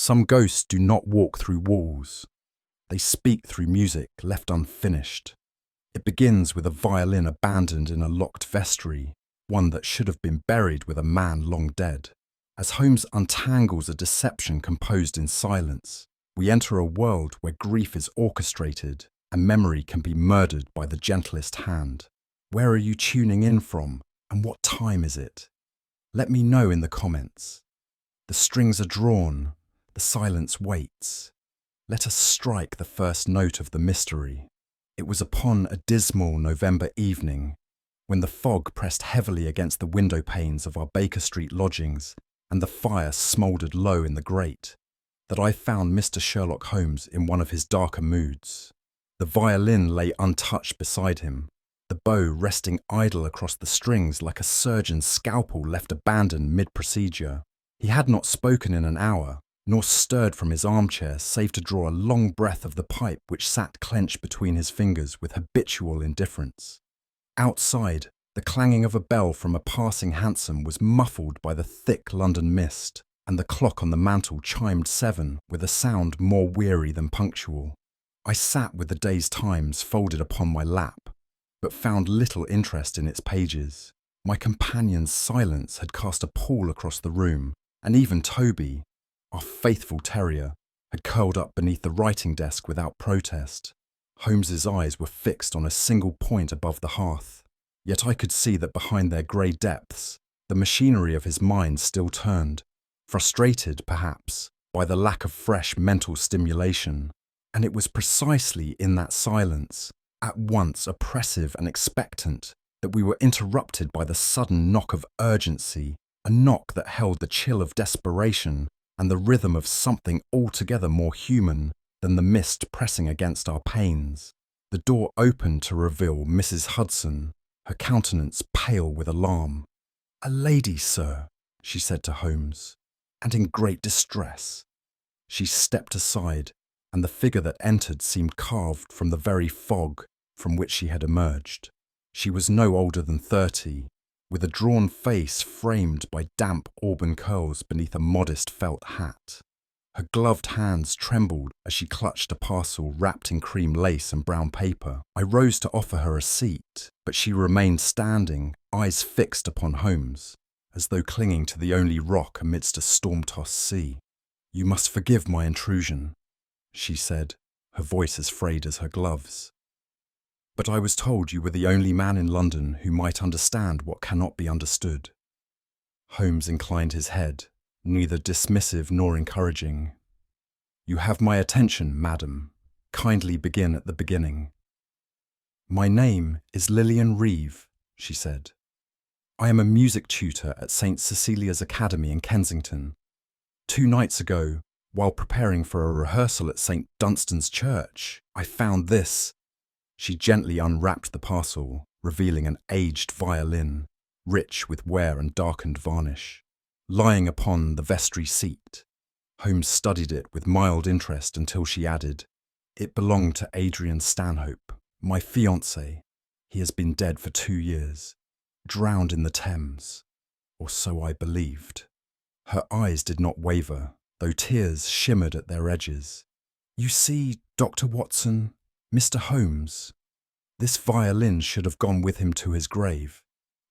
Some ghosts do not walk through walls. They speak through music left unfinished. It begins with a violin abandoned in a locked vestry, one that should have been buried with a man long dead. As Holmes untangles a deception composed in silence, we enter a world where grief is orchestrated and memory can be murdered by the gentlest hand. Where are you tuning in from, and what time is it? Let me know in the comments. The strings are drawn, the silence waits. Let us strike the first note of the mystery. It was upon a dismal November evening, when the fog pressed heavily against the window panes of our Baker Street lodgings and the fire smouldered low in the grate, that I found Mr. Sherlock Holmes in one of his darker moods. The violin lay untouched beside him, the bow resting idle across the strings like a surgeon's scalpel left abandoned mid-procedure. He had not spoken in an hour, nor stirred from his armchair save to draw a long breath of the pipe which sat clenched between his fingers with habitual indifference. Outside, the clanging of a bell from a passing hansom was muffled by the thick London mist, and the clock on the mantel chimed 7 with a sound more weary than punctual. I sat with the day's Times folded upon my lap, but found little interest in its pages. My companion's silence had cast a pall across the room, and even Toby, our faithful terrier, had curled up beneath the writing desk without protest. Holmes's eyes were fixed on a single point above the hearth, yet I could see that behind their grey depths, the machinery of his mind still turned, frustrated, perhaps, by the lack of fresh mental stimulation. And it was precisely in that silence, at once oppressive and expectant, that we were interrupted by the sudden knock of urgency, a knock that held the chill of desperation and the rhythm of something altogether more human than the mist pressing against our panes. The door opened to reveal Mrs. Hudson, her countenance pale with alarm. "A lady, sir," she said to Holmes, "and in great distress." She stepped aside, and the figure that entered seemed carved from the very fog from which she had emerged. She was no older than 30, with a drawn face framed by damp auburn curls beneath a modest felt hat. Her gloved hands trembled as she clutched a parcel wrapped in cream lace and brown paper. I rose to offer her a seat, but she remained standing, eyes fixed upon Holmes, as though clinging to the only rock amidst a storm-tossed sea. "You must forgive my intrusion," she said, her voice as frayed as her gloves. "But I was told you were the only man in London who might understand what cannot be understood." Holmes inclined his head, neither dismissive nor encouraging. "You have my attention, madam. Kindly begin at the beginning." "My name is Lillian Reeve," she said. "I am a music tutor at St. Cecilia's Academy in Kensington. 2 nights ago, while preparing for a rehearsal at St. Dunstan's Church, I found this." She gently unwrapped the parcel, revealing an aged violin, rich with wear and darkened varnish, lying upon the vestry seat. Holmes studied it with mild interest until she added, "It belonged to Adrian Stanhope, my fiancé. He has been dead for 2 years, drowned in the Thames, or so I believed." Her eyes did not waver, though tears shimmered at their edges. "You see, Dr. Watson, Mr. Holmes, this violin should have gone with him to his grave,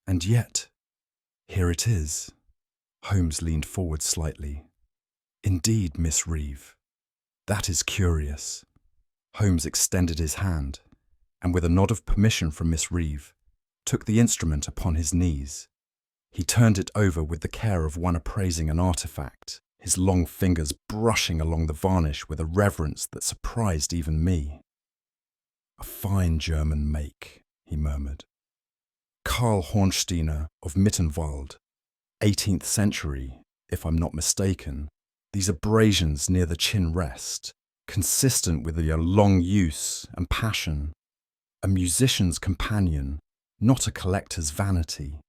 and yet, here it is." Holmes leaned forward slightly. "Indeed, Miss Reeve, that is curious." Holmes extended his hand, and with a nod of permission from Miss Reeve, took the instrument upon his knees. He turned it over with the care of one appraising an artifact, his long fingers brushing along the varnish with a reverence that surprised even me. "A fine German make," he murmured. "Karl Hornsteiner of Mittenwald, 18th century, if I'm not mistaken. These abrasions near the chin rest, consistent with your long use and passion. A musician's companion, not a collector's vanity."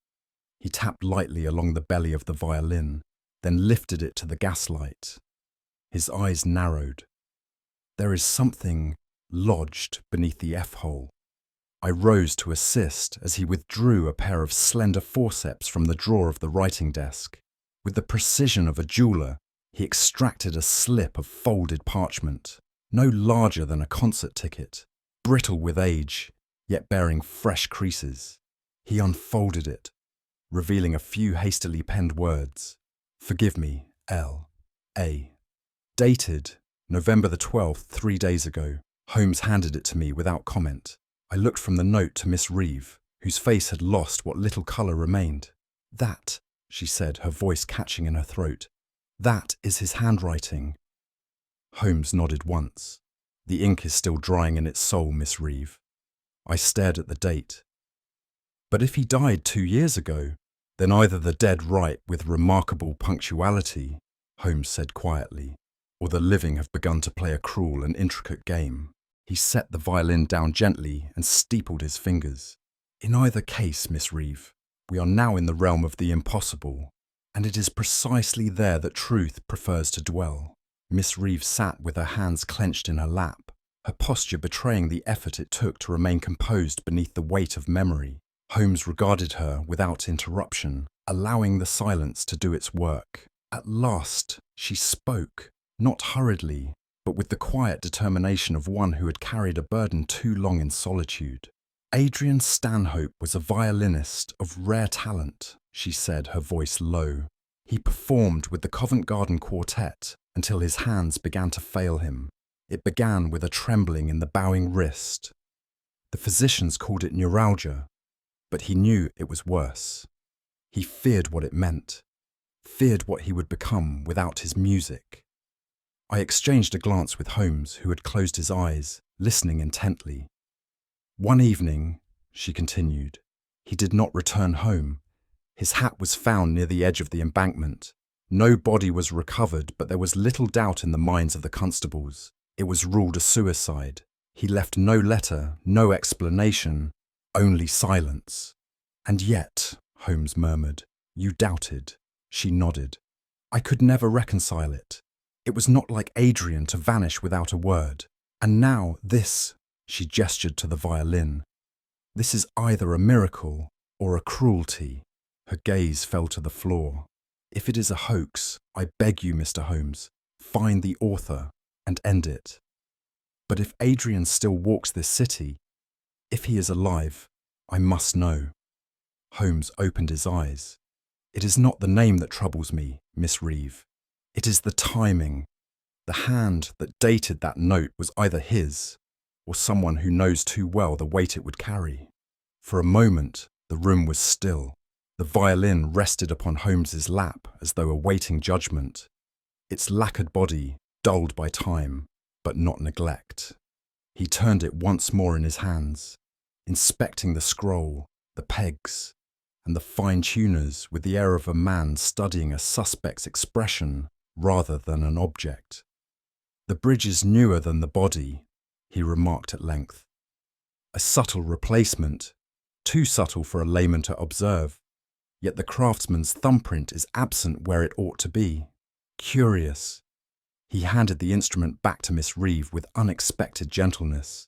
He tapped lightly along the belly of the violin, then lifted it to the gaslight. His eyes narrowed. "There is something lodged beneath the F-hole." I rose to assist as he withdrew a pair of slender forceps from the drawer of the writing desk. With the precision of a jeweller, He extracted a slip of folded parchment, no larger than a concert ticket, brittle with age, yet bearing fresh creases. He unfolded it, revealing a few hastily penned words. "Forgive me, L. A." Dated November the 12th, 3 days ago. Holmes handed it to me without comment. I looked from the note to Miss Reeve, whose face had lost what little colour remained. "That," she said, her voice catching in her throat, "that is his handwriting." Holmes nodded once. "The ink is still drying in its soul, Miss Reeve." I stared at the date. "But if he died 2 years ago, then either the dead write with remarkable punctuality," Holmes said quietly, "or the living have begun to play a cruel and intricate game." He set the violin down gently and steepled his fingers. "In either case, Miss Reeve, we are now in the realm of the impossible, and it is precisely there that truth prefers to dwell." Miss Reeve sat with her hands clenched in her lap, her posture betraying the effort it took to remain composed beneath the weight of memory. Holmes regarded her without interruption, allowing the silence to do its work. At last, she spoke, not hurriedly, but with the quiet determination of one who had carried a burden too long in solitude. "Adrian Stanhope was a violinist of rare talent," she said, her voice low. "He performed with the Covent Garden Quartet until his hands began to fail him. It began with a trembling in the bowing wrist. The physicians called it neuralgia, but he knew it was worse. He feared what it meant, feared what he would become without his music." I exchanged a glance with Holmes, who had closed his eyes, listening intently. "One evening," she continued, "he did not return home. His hat was found near the edge of the embankment. No body was recovered, but there was little doubt in the minds of the constables. It was ruled a suicide. He left no letter, no explanation, only silence." "And yet," Holmes murmured, "you doubted." She nodded. "I could never reconcile it. It was not like Adrian to vanish without a word. And now this," she gestured to the violin, "this is either a miracle or a cruelty." Her gaze fell to the floor. "If it is a hoax, I beg you, Mr. Holmes, find the author and end it. But if Adrian still walks this city, if he is alive, I must know." Holmes opened his eyes. "It is not the name that troubles me, Miss Reeve. It is the timing. The hand that dated that note was either his or someone who knows too well the weight it would carry." For a moment, the room was still. The violin rested upon Holmes's lap as though awaiting judgment, its lacquered body dulled by time, but not neglect. He turned it once more in his hands, inspecting the scroll, the pegs, and the fine-tuners with the air of a man studying a suspect's expression rather than an object. "The bridge is newer than the body," he remarked at length. "A subtle replacement, too subtle for a layman to observe, yet the craftsman's thumbprint is absent where it ought to be. Curious." He handed the instrument back to Miss Reeve with unexpected gentleness.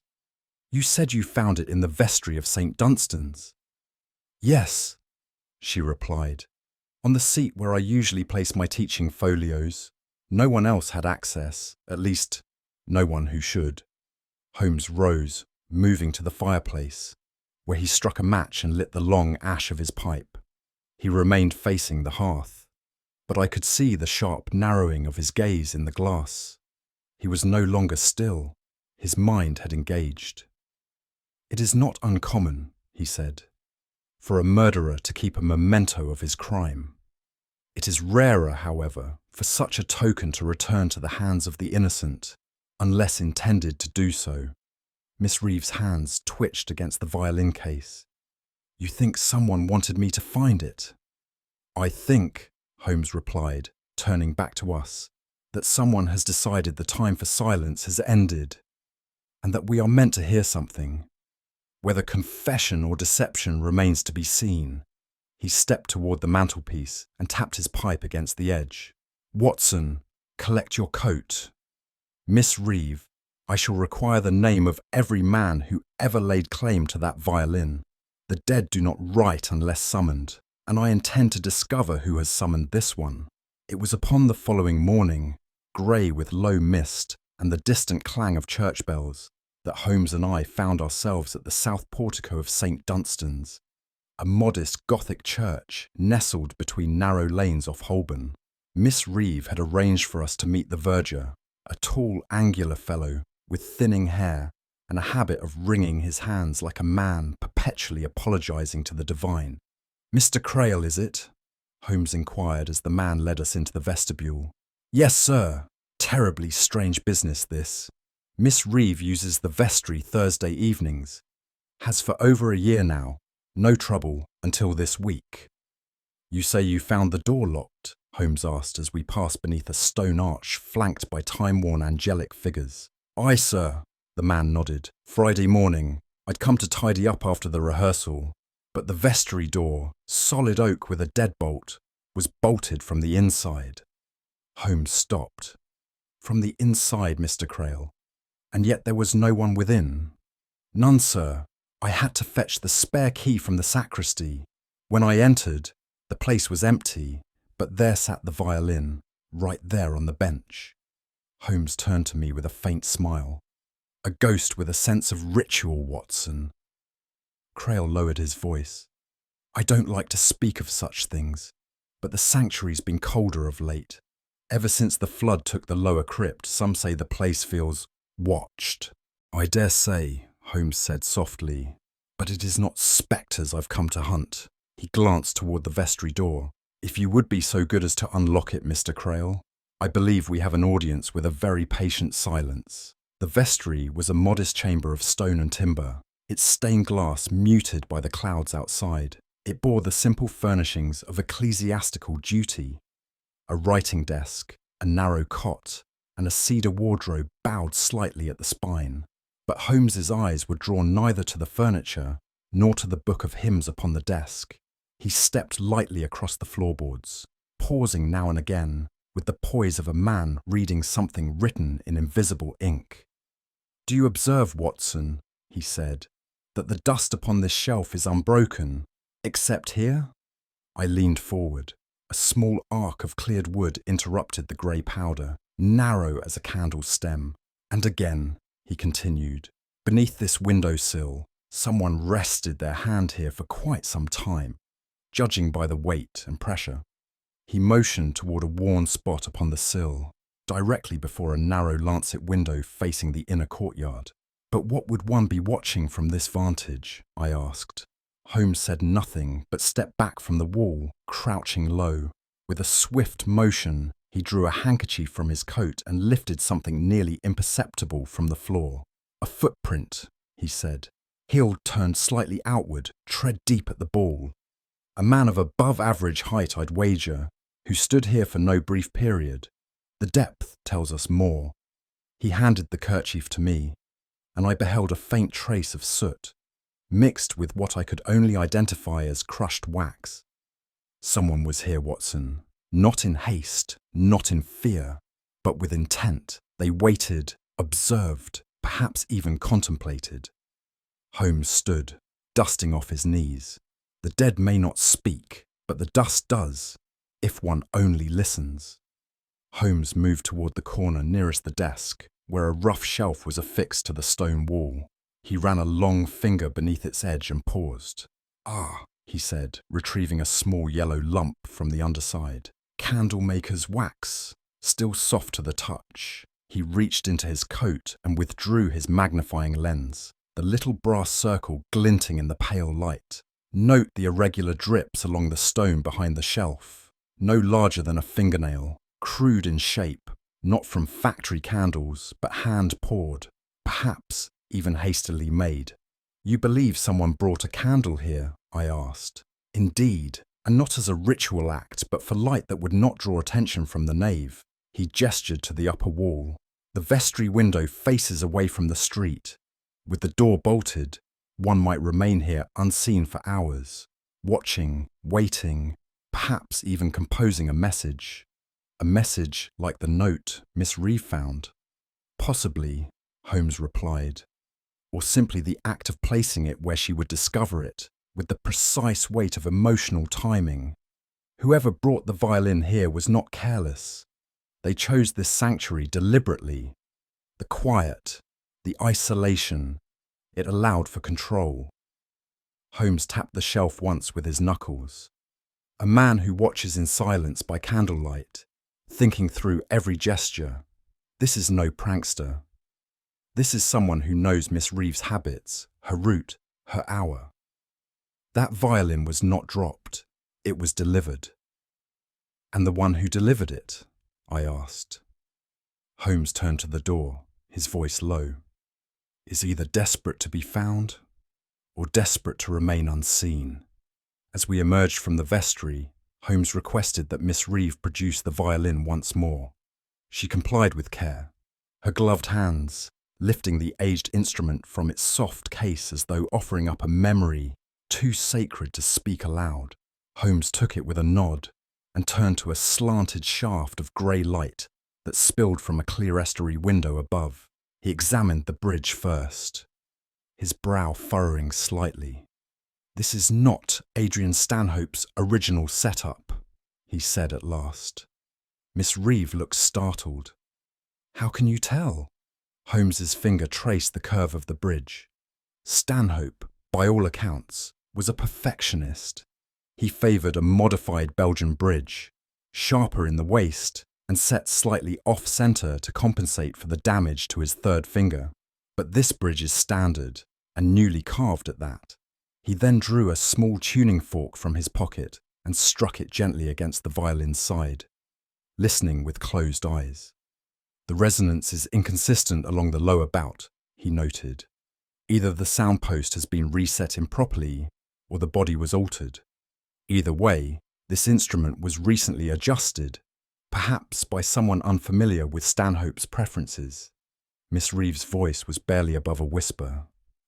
"You said you found it in the vestry of St. Dunstan's." "Yes," she replied, "on the seat where I usually place my teaching folios. No one else had access, at least, no one who should." Holmes rose, moving to the fireplace, where he struck a match and lit the long ash of his pipe. He remained facing the hearth, but I could see the sharp narrowing of his gaze in the glass. He was no longer still. His mind had engaged. "It is not uncommon," he said, "for a murderer to keep a memento of his crime. It is rarer, however, for such a token to return to the hands of the innocent, unless intended to do so." Miss Reeve's hands twitched against the violin case. "You think someone wanted me to find it?" "I think," Holmes replied, turning back to us, "that someone has decided the time for silence has ended, and that we are meant to hear something. Whether confession or deception remains to be seen." He stepped toward the mantelpiece and tapped his pipe against the edge. "Watson, collect your coat. Miss Reeve, I shall require the name of every man who ever laid claim to that violin. The dead do not write unless summoned, and I intend to discover who has summoned this one. It was upon the following morning, grey with low mist and the distant clang of church bells, that Holmes and I found ourselves at the south portico of St Dunstan's, a modest Gothic church nestled between narrow lanes off Holborn. Miss Reeve had arranged for us to meet the verger, a tall, angular fellow with thinning hair and a habit of wringing his hands like a man perpetually apologising to the divine. "Mr. Crail, is it?" Holmes inquired as the man led us into the vestibule. "Yes, sir. Terribly strange business, this. Miss Reeve uses the vestry Thursday evenings. Has for over a year now. No trouble until this week." "You say you found the door locked?" Holmes asked as we passed beneath a stone arch flanked by time-worn angelic figures. "Aye, sir," the man nodded. "Friday morning. I'd come to tidy up after the rehearsal, but the vestry door, solid oak with a deadbolt, was bolted from the inside." Holmes stopped. "From the inside, Mr. Crail? And yet there was no one within?" "None, sir. I had to fetch the spare key from the sacristy. When I entered, the place was empty, but there sat the violin, right there on the bench." Holmes turned to me with a faint smile. "A ghost with a sense of ritual, Watson." Crail lowered his voice. "I don't like to speak of such things, but the sanctuary's been colder of late. Ever since the flood took the lower crypt, some say the place feels watched." "I dare say," Holmes said softly, "but it is not spectres I've come to hunt." He glanced toward the vestry door. "If you would be so good as to unlock it, Mr. Crail, I believe we have an audience with a very patient silence." The vestry was a modest chamber of stone and timber, its stained glass muted by the clouds outside. It bore the simple furnishings of ecclesiastical duty: a writing desk, a narrow cot, and a cedar wardrobe bowed slightly at the spine. But Holmes's eyes were drawn neither to the furniture nor to the book of hymns upon the desk. He stepped lightly across the floorboards, pausing now and again, with the poise of a man reading something written in invisible ink. "Do you observe, Watson," he said, "that the dust upon this shelf is unbroken, except here?" I leaned forward. A small arc of cleared wood interrupted the grey powder, narrow as a candle's stem. "And again," he continued, "beneath this window-sill, someone rested their hand here for quite some time, judging by the weight and pressure." He motioned toward a worn spot upon the sill, directly before a narrow lancet window facing the inner courtyard. "But what would one be watching from this vantage?" I asked. Holmes said nothing, but stepped back from the wall, crouching low. With a swift motion, he drew a handkerchief from his coat and lifted something nearly imperceptible from the floor. "A footprint," he said. "Heel turned slightly outward, tread deep at the ball. A man of above average height, I'd wager, who stood here for no brief period. The depth tells us more." He handed the kerchief to me, and I beheld a faint trace of soot, mixed with what I could only identify as crushed wax. Someone was here, Watson, not in haste, not in fear, but with intent. They waited, observed, perhaps even contemplated. Holmes stood, dusting off his knees. The dead may not speak, but the dust does, if one only listens. Holmes moved toward the corner nearest the desk, where a rough shelf was affixed to the stone wall. He ran a long finger beneath its edge and paused. "Ah," he said, retrieving a small yellow lump from the underside. "Candlemaker's wax, still soft to the touch." He reached into his coat and withdrew his magnifying lens, the little brass circle glinting in the pale light. "Note the irregular drips along the stone behind the shelf, no larger than a fingernail, crude in shape, not from factory candles, but hand-poured, perhaps even hastily made." "You believe someone brought a candle here?" I asked. "Indeed, and not as a ritual act, but for light that would not draw attention from the nave." He gestured to the upper wall. "The vestry window faces away from the street. With the door bolted, one might remain here unseen for hours, watching, waiting, perhaps even composing a message. A message like the note Miss Reeve found." "Possibly," Holmes replied, "or simply the act of placing it where she would discover it, with the precise weight of emotional timing. Whoever brought the violin here was not careless. They chose this sanctuary deliberately. The quiet, the isolation, it allowed for control. Holmes tapped the shelf once with his knuckles. A man who watches in silence by candlelight, thinking through every gesture. This is no prankster. This is someone who knows Miss Reeve's habits, her route, her hour. That violin was not dropped, it was delivered. And the one who delivered it? I asked. Holmes turned to the door, his voice low. Is either desperate to be found or desperate to remain unseen. As we emerged from the vestry, Holmes requested that Miss Reeve produce the violin once more. She complied with care, her gloved hands lifting the aged instrument from its soft case as though offering up a memory too sacred to speak aloud. Holmes took it with a nod and turned to a slanted shaft of grey light that spilled from a clerestory window above. He examined the bridge first, his brow furrowing slightly. This is not Adrian Stanhope's original setup, he said at last. Miss Reeve looked startled. How can you tell? Holmes's finger traced the curve of the bridge. Stanhope, by all accounts, was a perfectionist. He favoured a modified Belgian bridge, sharper in the waist and set slightly off-centre to compensate for the damage to his third finger. But this bridge is standard and newly carved at that. He then drew a small tuning fork from his pocket and struck it gently against the violin's side, listening with closed eyes. The resonance is inconsistent along the lower bout, he noted. Either the sound post has been reset improperly or the body was altered. Either way, this instrument was recently adjusted, perhaps by someone unfamiliar with Stanhope's preferences. Miss Reeve's voice was barely above a whisper.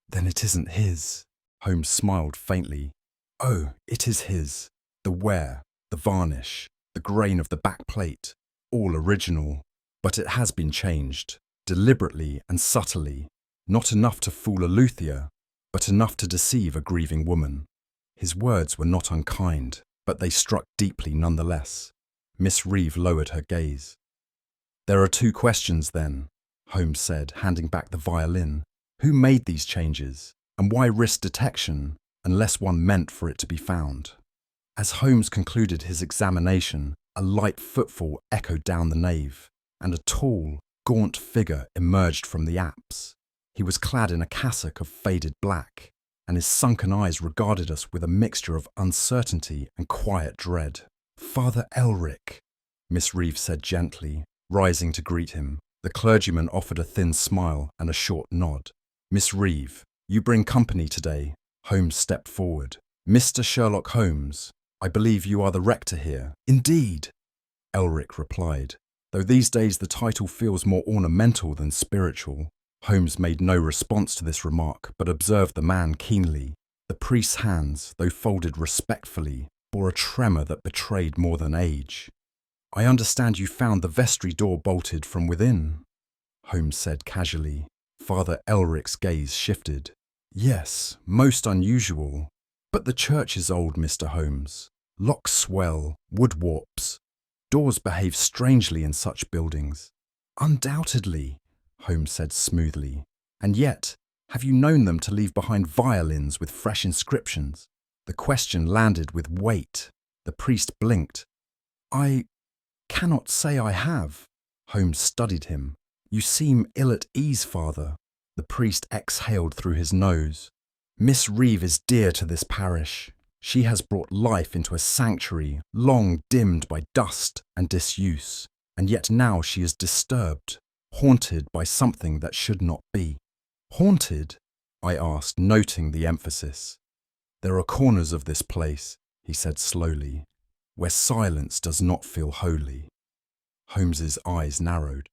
Then it isn't his. Holmes smiled faintly. Oh, it is his. The wear, the varnish, the grain of the back plate, all original. But it has been changed, deliberately and subtly, not enough to fool a luthier, but enough to deceive a grieving woman. His words were not unkind, but they struck deeply nonetheless. Miss Reeve lowered her gaze. There are two questions then, Holmes said, handing back the violin. Who made these changes, and why risk detection unless one meant for it to be found? As Holmes concluded his examination, a light footfall echoed down the nave, and a tall, gaunt figure emerged from the apse. He was clad in a cassock of faded black, and his sunken eyes regarded us with a mixture of uncertainty and quiet dread. Father Elric, Miss Reeve said gently, rising to greet him. The clergyman offered a thin smile and a short nod. Miss Reeve, you bring company today. Holmes stepped forward. Mr. Sherlock Holmes, I believe you are the rector here. Indeed, Elric replied, though these days the title feels more ornamental than spiritual. Holmes made no response to this remark, but observed the man keenly. The priest's hands, though folded respectfully, bore a tremor that betrayed more than age. I understand you found the vestry door bolted from within, Holmes said casually. Father Elric's gaze shifted. Yes, most unusual. But the church is old, Mr. Holmes. Locks swell, wood warps. Doors behave strangely in such buildings. Undoubtedly, Holmes said smoothly. And yet, have you known them to leave behind violins with fresh inscriptions? The question landed with weight. The priest blinked. I cannot say I have. Holmes studied him. You seem ill at ease, Father. The priest exhaled through his nose. Miss Reeve is dear to this parish. She has brought life into a sanctuary long dimmed by dust and disuse, and yet now she is disturbed, haunted by something that should not be. Haunted? I asked, noting the emphasis. There are corners of this place, he said slowly, where silence does not feel holy. Holmes's eyes narrowed.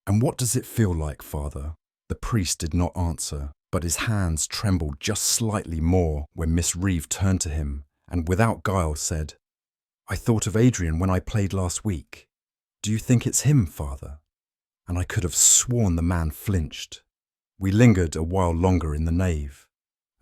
And what does it feel like, Father? The priest did not answer, but his hands trembled just slightly more when Miss Reeve turned to him and without guile said, I thought of Adrian when I played last week. Do you think it's him, Father? And I could have sworn the man flinched. We lingered a while longer in the nave.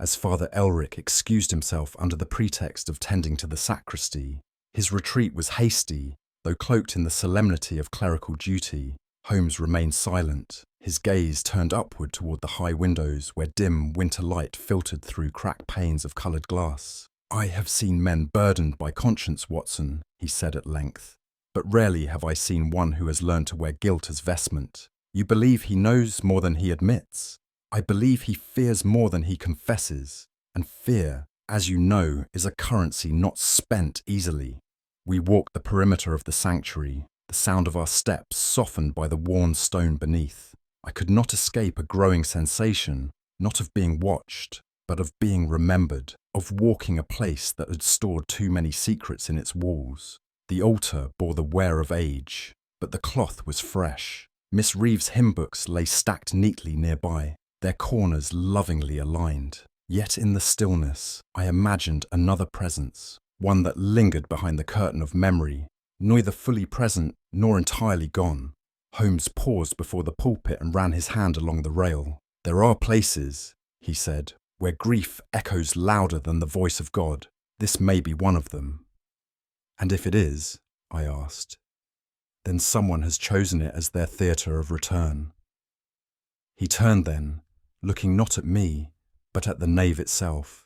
As Father Elric excused himself under the pretext of tending to the sacristy, His retreat was hasty, though cloaked in the solemnity of clerical duty. Holmes remained silent, his gaze turned upward toward the high windows where dim winter light filtered through cracked panes of coloured glass. "I have seen men burdened by conscience, Watson," he said at length, "but rarely have I seen one who has learned to wear guilt as vestment. You believe he knows more than he admits. I believe he fears more than he confesses, and fear, as you know, is a currency not spent easily." We walked the perimeter of the sanctuary, the sound of our steps softened by the worn stone beneath. I could not escape a growing sensation, not of being watched, but of being remembered, of walking a place that had stored too many secrets in its walls. The altar bore the wear of age, but the cloth was fresh. Miss Reeve's hymn books lay stacked neatly nearby, their corners lovingly aligned. Yet in the stillness, I imagined another presence, one that lingered behind the curtain of memory, neither fully present nor entirely gone. Holmes paused before the pulpit and ran his hand along the rail. "There are places," he said, "where grief echoes louder than the voice of God. This may be one of them." "And if it is," I asked, "then someone has chosen it as their theatre of return." He turned then, looking not at me, but at the nave itself.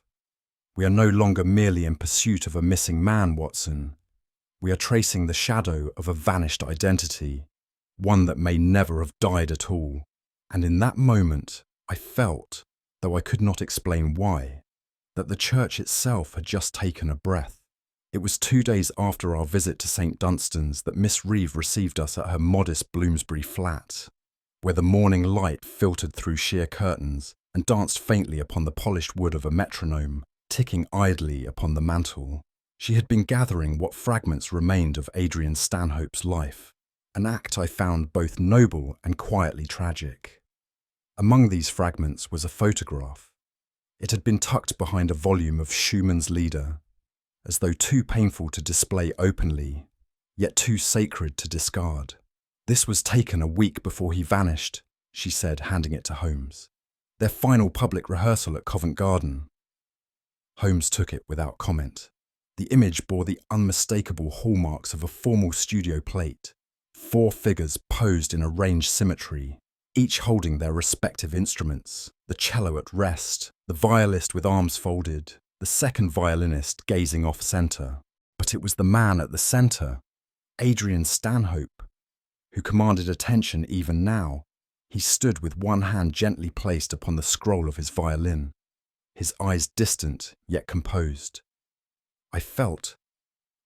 "We are no longer merely in pursuit of a missing man, Watson. We are tracing the shadow of a vanished identity, one that may never have died at all." And in that moment, I felt, though I could not explain why, that the church itself had just taken a breath. It was 2 days after our visit to St. Dunstan's that Miss Reeve received us at her modest Bloomsbury flat, where the morning light filtered through sheer curtains and danced faintly upon the polished wood of a metronome, ticking idly upon the mantel. She had been gathering what fragments remained of Adrian Stanhope's life, an act I found both noble and quietly tragic. Among these fragments was a photograph. It had been tucked behind a volume of Schumann's Lieder, as though too painful to display openly, yet too sacred to discard. "This was taken a week before he vanished," she said, handing it to Holmes. "Their final public rehearsal at Covent Garden." Holmes took it without comment. The image bore the unmistakable hallmarks of a formal studio plate. 4 figures posed in arranged symmetry, each holding their respective instruments, the cello at rest, the violist with arms folded, the second violinist gazing off-centre. But it was the man at the centre, Adrian Stanhope, who commanded attention even now. He stood with one hand gently placed upon the scroll of his violin, his eyes distant yet composed. I felt,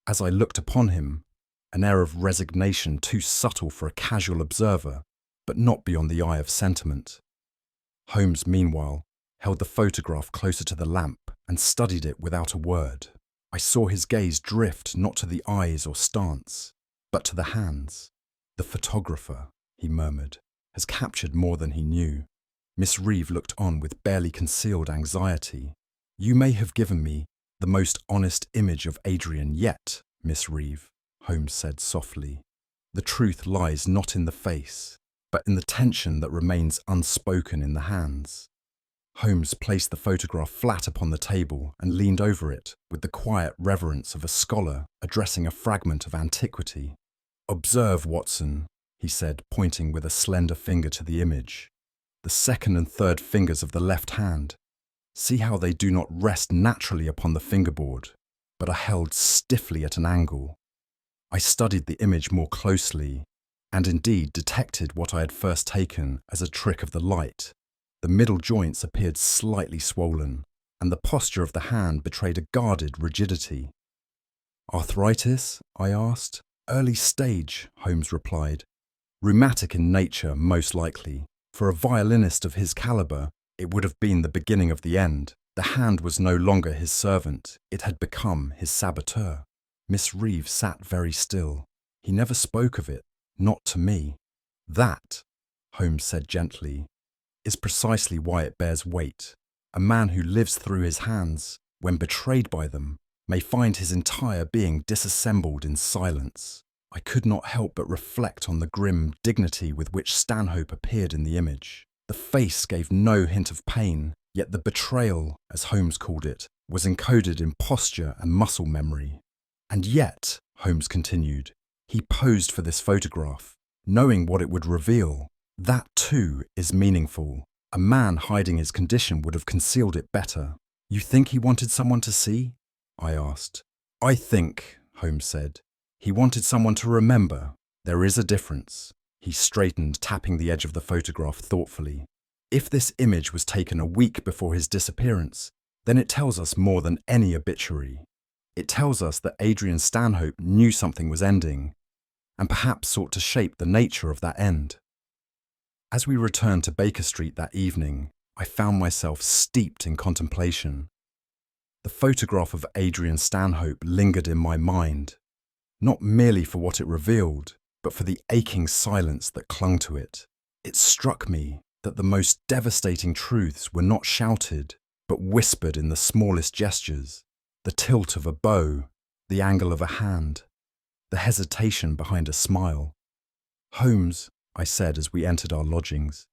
as I looked upon him, an air of resignation too subtle for a casual observer, but not beyond the eye of sentiment. Holmes, meanwhile, held the photograph closer to the lamp and studied it without a word. I saw his gaze drift not to the eyes or stance, but to the hands. "The photographer," he murmured, "has captured more than he knew." Miss Reeve looked on with barely concealed anxiety. "You may have given me the most honest image of Adrian yet, Miss Reeve," Holmes said softly. "The truth lies not in the face, but in the tension that remains unspoken in the hands." Holmes placed the photograph flat upon the table and leaned over it with the quiet reverence of a scholar addressing a fragment of antiquity. "Observe, Watson," he said, pointing with a slender finger to the image. "The second and third fingers of the left hand. See how they do not rest naturally upon the fingerboard, but are held stiffly at an angle." I studied the image more closely, and indeed detected what I had first taken as a trick of the light. The middle joints appeared slightly swollen, and the posture of the hand betrayed a guarded rigidity. "Arthritis?" I asked. "Early stage," Holmes replied. "Rheumatic in nature, most likely. For a violinist of his calibre, it would have been the beginning of the end. The hand was no longer his servant, it had become his saboteur." Miss Reeve sat very still. "He never spoke of it, not to me." "That," Holmes said gently, "is precisely why it bears weight. A man who lives through his hands, when betrayed by them, may find his entire being disassembled in silence." I could not help but reflect on the grim dignity with which Stanhope appeared in the image. The face gave no hint of pain, yet the betrayal, as Holmes called it, was encoded in posture and muscle memory. And yet, Holmes continued, he posed for this photograph, knowing what it would reveal. That, too, is meaningful. A man hiding his condition would have concealed it better. You think he wanted someone to see? I asked. I think, Holmes said, he wanted someone to remember. There is a difference. He straightened, tapping the edge of the photograph thoughtfully. If this image was taken a week before his disappearance, then it tells us more than any obituary. It tells us that Adrian Stanhope knew something was ending, and perhaps sought to shape the nature of that end. As we returned to Baker Street that evening, I found myself steeped in contemplation. The photograph of Adrian Stanhope lingered in my mind, not merely for what it revealed, but for the aching silence that clung to it. It struck me that the most devastating truths were not shouted, but whispered in the smallest gestures. The tilt of a bow, the angle of a hand, the hesitation behind a smile. Holmes, I said as we entered our lodgings,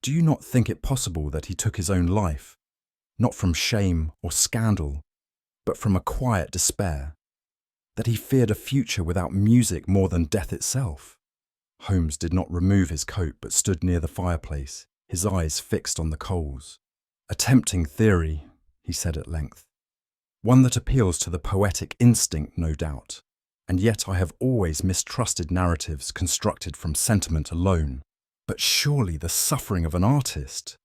do you not think it possible that he took his own life, not from shame or scandal, but from a quiet despair? That he feared a future without music more than death itself? Holmes did not remove his coat but stood near the fireplace, his eyes fixed on the coals. A tempting theory, he said at length. One that appeals to the poetic instinct, no doubt, and yet I have always mistrusted narratives constructed from sentiment alone. But surely the suffering of an artist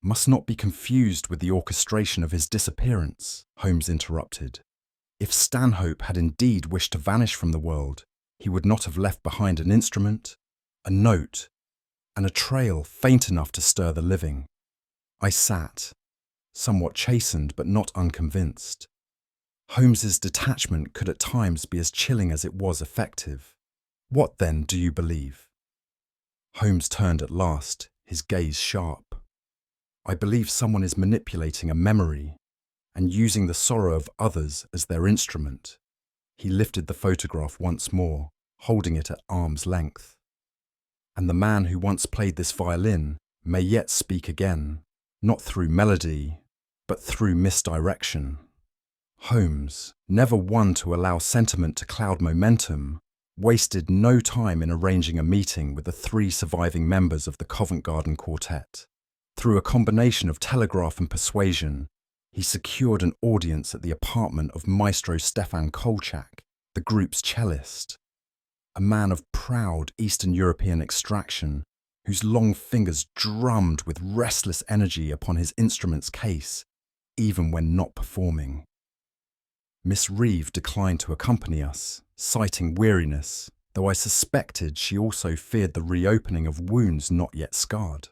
must not be confused with the orchestration of his disappearance, Holmes interrupted. If Stanhope had indeed wished to vanish from the world, he would not have left behind an instrument, a note, and a trail faint enough to stir the living. I sat, somewhat chastened but not unconvinced. Holmes's detachment could at times be as chilling as it was effective. What then do you believe? Holmes turned at last, his gaze sharp. I believe someone is manipulating a memory and using the sorrow of others as their instrument. He lifted the photograph once more, holding it at arm's length. And the man who once played this violin may yet speak again, not through melody, but through misdirection. Holmes, never one to allow sentiment to cloud momentum, wasted no time in arranging a meeting with the 3 surviving members of the Covent Garden Quartet. Through a combination of telegraph and persuasion, he secured an audience at the apartment of Maestro Stefan Kolchak, the group's cellist, a man of proud Eastern European extraction, whose long fingers drummed with restless energy upon his instrument's case, even when not performing. Miss Reeve declined to accompany us, citing weariness, though I suspected she also feared the reopening of wounds not yet scarred.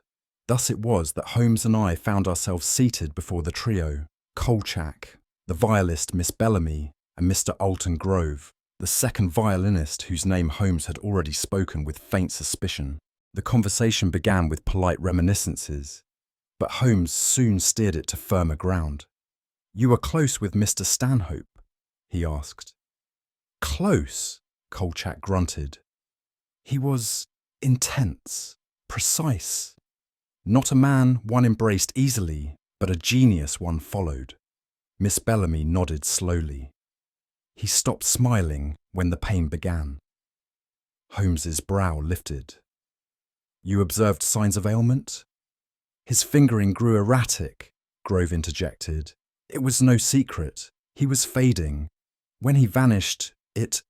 Thus it was that Holmes and I found ourselves seated before the trio, Kolchak, the violist Miss Bellamy, and Mr. Alton Grove, the second violinist whose name Holmes had already spoken with faint suspicion. The conversation began with polite reminiscences, but Holmes soon steered it to firmer ground. "You were close with Mr. Stanhope?" he asked. "Close," Kolchak grunted. "He was intense, precise. Not a man one embraced easily, but a genius one followed." Miss Bellamy nodded slowly. He stopped smiling when the pain began. Holmes's brow lifted. "You observed signs of ailment?" "His fingering grew erratic," Grove interjected. "It was no secret. He was fading. When he vanished, it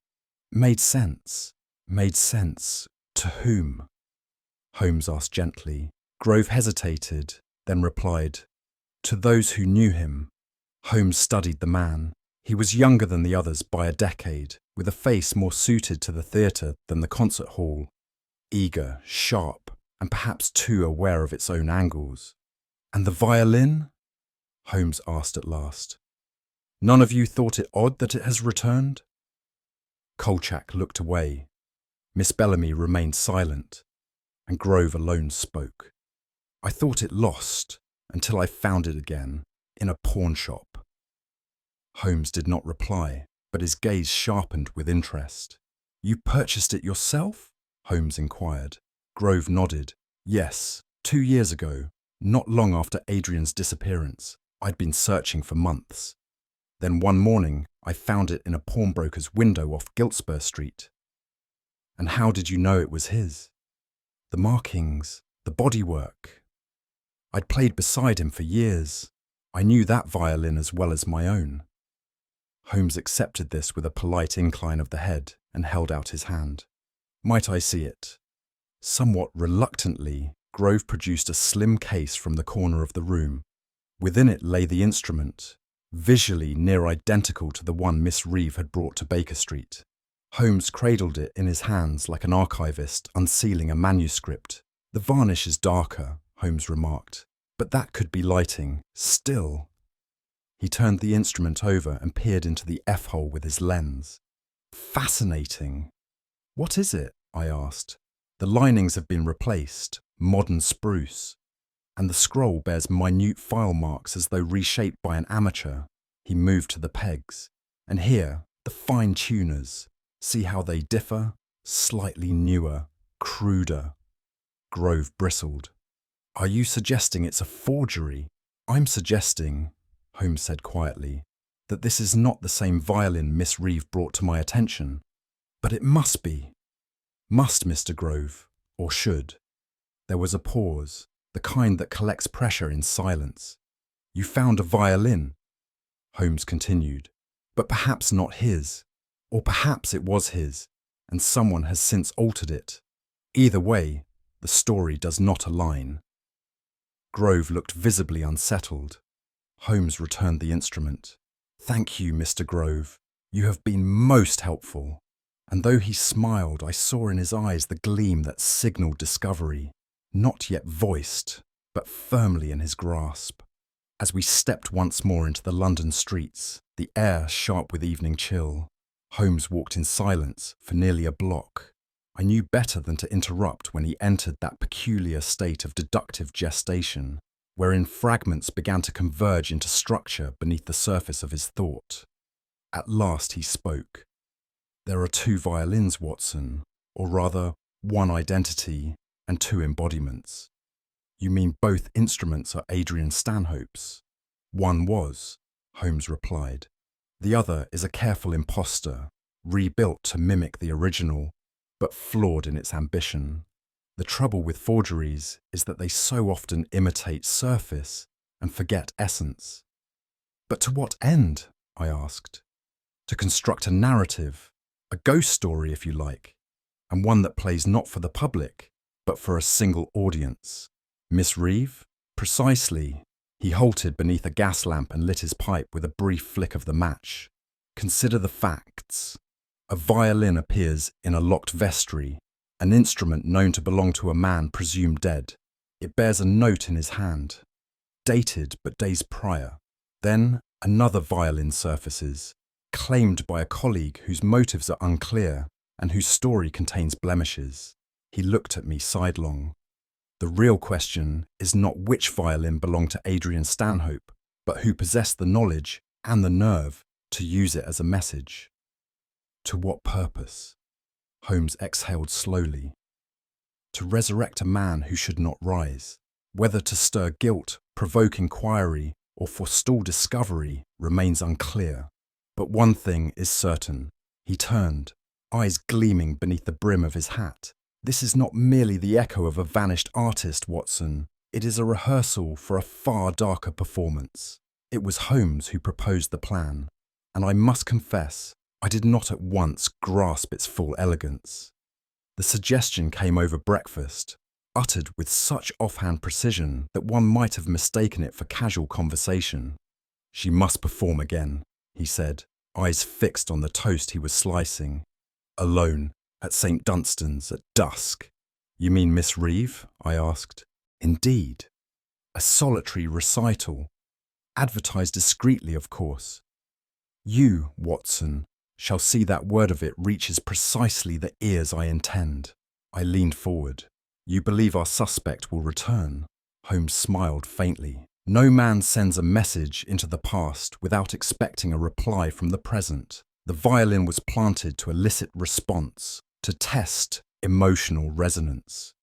made sense." "Made sense to whom?" Holmes asked gently. Grove hesitated, then replied, "To those who knew him." Holmes studied the man. He was younger than the others by a decade, with a face more suited to the theatre than the concert hall. Eager, sharp, and perhaps too aware of its own angles. "And the violin?" Holmes asked at last. "None of you thought it odd that it has returned?" Kolchak looked away. Miss Bellamy remained silent, and Grove alone spoke. "I thought it lost until I found it again in a pawn shop." Holmes did not reply, but his gaze sharpened with interest. "You purchased it yourself?" Holmes inquired. Grove nodded. "Yes, 2 years ago, not long after Adrian's disappearance. I'd been searching for months." Then one morning, I found it in a pawnbroker's window off Giltspur Street. And how did you know it was his? The markings, the bodywork. I'd played beside him for years. I knew that violin as well as my own. Holmes accepted this with a polite incline of the head and held out his hand. Might I see it? Somewhat reluctantly, Grove produced a slim case from the corner of the room. Within it lay the instrument, visually near identical to the one Miss Reeve had brought to Baker Street. Holmes cradled it in his hands like an archivist unsealing a manuscript. The varnish is darker, Holmes remarked, but that could be lighting. Still. He turned the instrument over and peered into the F-hole with his lens. Fascinating. What is it? I asked. The linings have been replaced, modern spruce, and the scroll bears minute file marks as though reshaped by an amateur. He moved to the pegs. And here, the fine tuners. See how they differ? Slightly newer, cruder. Grove bristled. Are you suggesting it's a forgery? I'm suggesting, Holmes said quietly, that this is not the same violin Miss Reeve brought to my attention. But it must be. Must, Mr. Grove, or should. There was a pause, the kind that collects pressure in silence. You found a violin, Holmes continued, but perhaps not his. Or perhaps it was his, and someone has since altered it. Either way, the story does not align. Grove looked visibly unsettled. Holmes returned the instrument. Thank you, Mr. Grove. You have been most helpful. And though he smiled, I saw in his eyes the gleam that signalled discovery, not yet voiced, but firmly in his grasp. As we stepped once more into the London streets, the air sharp with evening chill, Holmes walked in silence for nearly a block. I knew better than to interrupt when he entered that peculiar state of deductive gestation, wherein fragments began to converge into structure beneath the surface of his thought. At last he spoke. There are two violins, Watson, or rather, one identity and two embodiments. You mean both instruments are Adrian Stanhope's? One was, Holmes replied. The other is a careful impostor, rebuilt to mimic the original, but flawed in its ambition. The trouble with forgeries is that they so often imitate surface and forget essence. But to what end? I asked. To construct a narrative, a ghost story if you like, and one that plays not for the public, but for a single audience. Miss Reeve? Precisely. He halted beneath a gas lamp and lit his pipe with a brief flick of the match. Consider the facts. A violin appears in a locked vestry, an instrument known to belong to a man presumed dead. It bears a note in his hand, dated but days prior. Then another violin surfaces, claimed by a colleague whose motives are unclear and whose story contains blemishes. He looked at me sidelong. The real question is not which violin belonged to Adrian Stanhope, but who possessed the knowledge and the nerve to use it as a message. To what purpose? Holmes exhaled slowly. To resurrect a man who should not rise. Whether to stir guilt, provoke inquiry, or forestall discovery remains unclear. But one thing is certain. He turned, eyes gleaming beneath the brim of his hat. This is not merely the echo of a vanished artist, Watson. It is a rehearsal for a far darker performance. It was Holmes who proposed the plan, and I must confess, I did not at once grasp its full elegance. The suggestion came over breakfast, uttered with such offhand precision that one might have mistaken it for casual conversation. She must perform again, he said, eyes fixed on the toast he was slicing. Alone. At St. Dunstan's at dusk. You mean Miss Reeve? I asked. Indeed. A solitary recital. Advertised discreetly, of course. You, Watson, shall see that word of it reaches precisely the ears I intend. I leaned forward. You believe our suspect will return? Holmes smiled faintly. No man sends a message into the past without expecting a reply from the present. The violin was planted to elicit response, to test emotional resonance.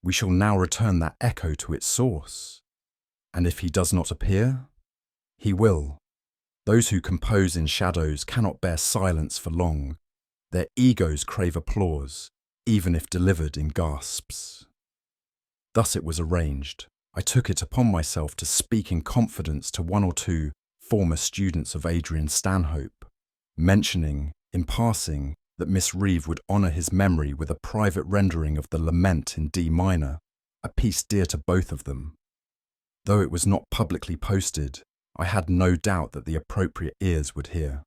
We shall now return that echo to its source. And if he does not appear? He will. Those who compose in shadows cannot bear silence for long. Their egos crave applause, even if delivered in gasps. Thus it was arranged. I took it upon myself to speak in confidence to one or two former students of Adrian Stanhope, mentioning, in passing, that Miss Reeve would honour his memory with a private rendering of the Lament in D minor, a piece dear to both of them. Though it was not publicly posted, I had no doubt that the appropriate ears would hear.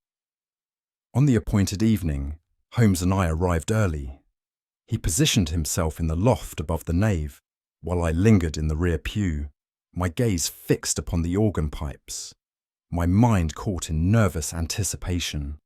On the appointed evening, Holmes and I arrived early. He positioned himself in the loft above the nave, while I lingered in the rear pew, my gaze fixed upon the organ pipes, my mind caught in nervous anticipation.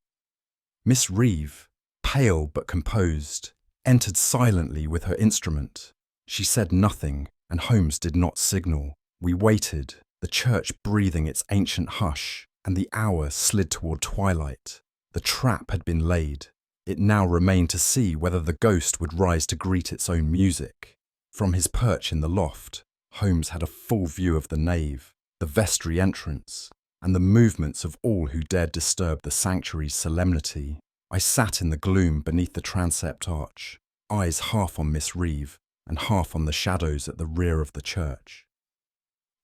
Miss Reeve, pale but composed, entered silently with her instrument. She said nothing, and Holmes did not signal. We waited, the church breathing its ancient hush, and the hour slid toward twilight. The trap had been laid. It now remained to see whether the ghost would rise to greet its own music. From his perch in the loft, Holmes had a full view of the nave, the vestry entrance, and the movements of all who dared disturb the sanctuary's solemnity. I sat in the gloom beneath the transept arch, eyes half on Miss Reeve and half on the shadows at the rear of the church.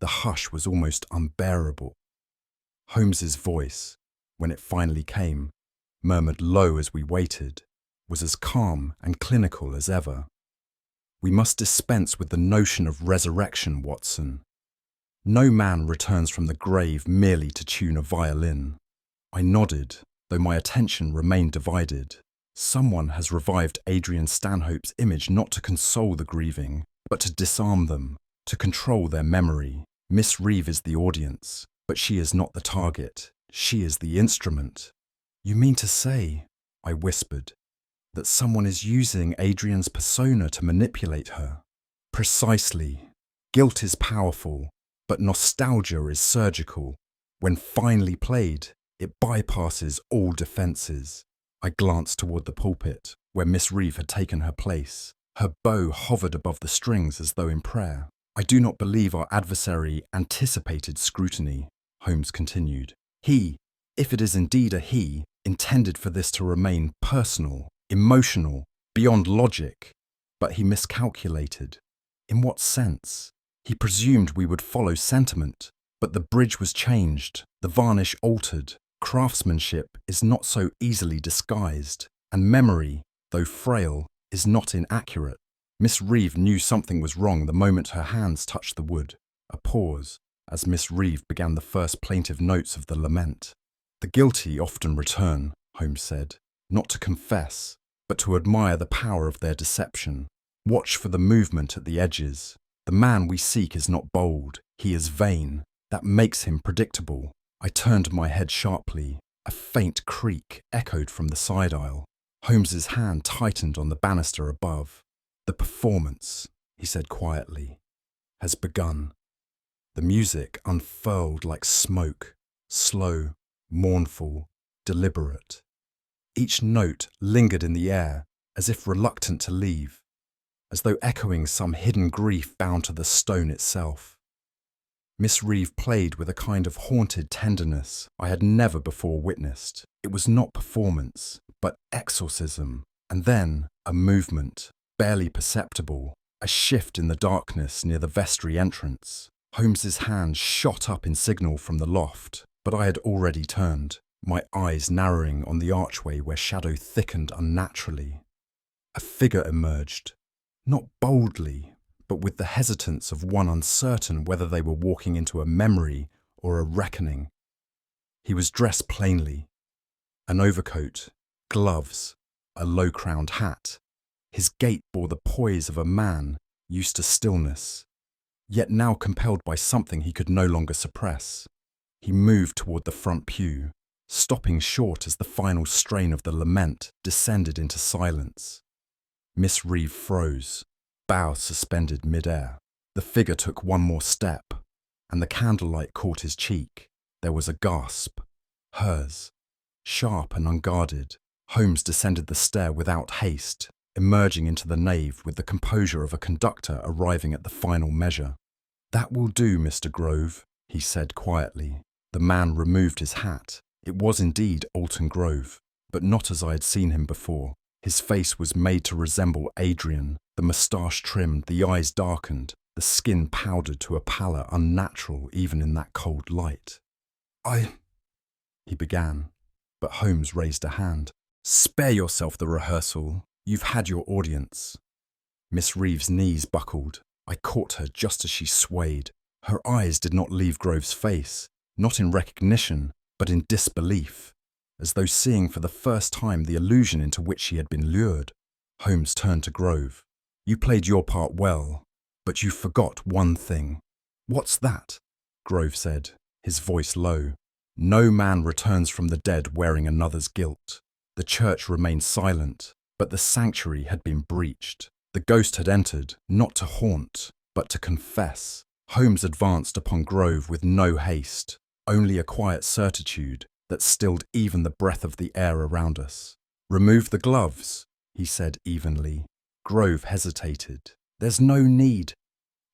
The hush was almost unbearable. Holmes's voice, when it finally came, murmured low as we waited, was as calm and clinical as ever. We must dispense with the notion of resurrection, Watson. No man returns from the grave merely to tune a violin. I nodded, though my attention remained divided. Someone has revived Adrian Stanhope's image not to console the grieving, but to disarm them, to control their memory. Miss Reeve is the audience, but she is not the target. She is the instrument. You mean to say, I whispered, that someone is using Adrian's persona to manipulate her? Precisely. Guilt is powerful, but nostalgia is surgical. When finely played, it bypasses all defences. I glanced toward the pulpit, where Miss Reeve had taken her place. Her bow hovered above the strings as though in prayer. I do not believe our adversary anticipated scrutiny, Holmes continued. He, if it is indeed a he, intended for this to remain personal, emotional, beyond logic. But he miscalculated. In what sense? He presumed we would follow sentiment, but the bridge was changed, the varnish altered. Craftsmanship is not so easily disguised, and memory, though frail, is not inaccurate. Miss Reeve knew something was wrong the moment her hands touched the wood. A pause, as Miss Reeve began the first plaintive notes of the lament. The guilty often return, Holmes said, not to confess, but to admire the power of their deception. Watch for the movement at the edges. The man we seek is not bold, he is vain. That makes him predictable. I turned my head sharply. A faint creak echoed from the side aisle. Holmes's hand tightened on the banister above. The performance, he said quietly, has begun. The music unfurled like smoke, slow, mournful, deliberate. Each note lingered in the air, as if reluctant to leave, as though echoing some hidden grief bound to the stone itself. Miss Reeve played with a kind of haunted tenderness I had never before witnessed. It was not performance, but exorcism, and then a movement, barely perceptible, a shift in the darkness near the vestry entrance. Holmes's hand shot up in signal from the loft, but I had already turned, my eyes narrowing on the archway where shadow thickened unnaturally. A figure emerged, not boldly, but with the hesitance of one uncertain whether they were walking into a memory or a reckoning. He was dressed plainly, an overcoat, gloves, a low-crowned hat. His gait bore the poise of a man used to stillness, yet now compelled by something he could no longer suppress. He moved toward the front pew, stopping short as the final strain of the lament descended into silence. Miss Reeve froze, bow suspended mid-air. The figure took one more step, and the candlelight caught his cheek. There was a gasp. Hers. Sharp and unguarded, Holmes descended the stair without haste, emerging into the nave with the composure of a conductor arriving at the final measure. "That will do, Mr. Grove," he said quietly. The man removed his hat. It was indeed Alton Grove, but not as I had seen him before. His face was made to resemble Adrian, the moustache trimmed, the eyes darkened, the skin powdered to a pallor unnatural even in that cold light. He began, but Holmes raised a hand. "Spare yourself the rehearsal. You've had your audience." Miss Reeve's knees buckled. I caught her just as she swayed. Her eyes did not leave Grove's face, not in recognition, but in disbelief, as though seeing for the first time the illusion into which she had been lured. Holmes turned to Grove. "You played your part well, but you forgot one thing." "What's that?" Grove said, his voice low. "No man returns from the dead wearing another's guilt." The church remained silent, but the sanctuary had been breached. The ghost had entered, not to haunt, but to confess. Holmes advanced upon Grove with no haste, only a quiet certitude that stilled even the breath of the air around us. "Remove the gloves," he said evenly. Grove hesitated. "There's no need."